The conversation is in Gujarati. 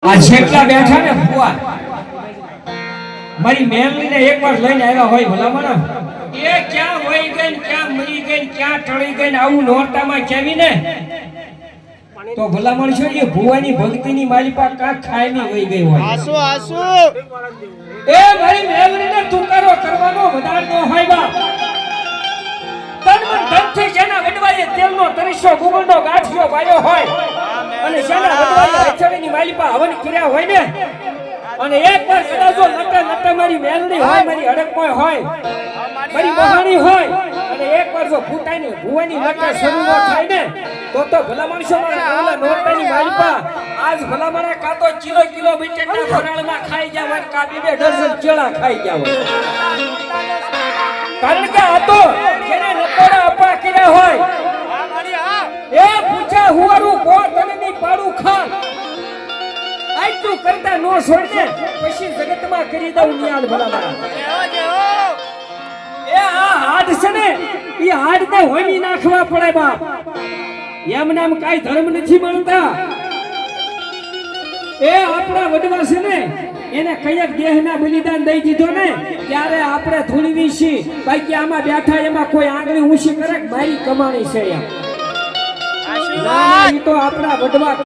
આ જેટલા બેઠા ને ફુવા મારી મેલને એકવાર લઈને આવ્યા હોય ભલામણ એ ક્યાં વહી ગઈ ને ક્યાં મરી ગઈ ને ક્યાં ટળી ગઈ ને આવું નોરતામાં કેવી ને તો ભલામણ છે એ ભુવાની ભક્તિની મારી પાસે કાંક ખાયની વહી ગઈ હોય આસુ આસુ એ મારી મેલને તુકારો કરવાનો વધાર નો હોય બા તન ધનથી જેના વડવાએ તેલનો તરસ્યો ગુગળનો ગાંઠિયો વાયો હોય અને જેના વડવાએ રચણીની મારી પાસે હવન કર્યા હોય ને અને એકવાર કદાચ નટા નટા મારી મેલડી હોય મારી અડકમાં હોય મારી બહાણી હોય અને એકવાર જો ફૂટાઈને ભુવાની નટા શરૂ ન થાય ને તો ભલા માણસો મારા ઓલા નોરતાની મારી પાસે આજ ભલા મારા કાતો કિલો બટેટા ફરાળમાં ખાઈ ગયા હોય કા બે ડઝન કેળા ખાઈ ગયા હોય કારણ કે આ તો જેને નકોડા અપા કર્યા હોય એ પૂછા હુવારું કો તને પાડું ખા આટલું કરતા નો છોડ દે પછી જગતમાં કરી દઉં નિયાદ ભલા મારા એ આ હાડ છે ને એ હાડ ને હોમી નાખવા પડે બાપ એમ નામ કાઈ ધર્મ નથી મળતા એ આપણા વડવા છે ને એને કયક દેહના બલિદાન દઈ દીધો ને ત્યારે આપણે ધૂળવી છી બાકી આમાં બેઠા એમાં કોઈ આંગળી ઊંચી કરે મારી કમાણી છે એમ તો આપણા વડવા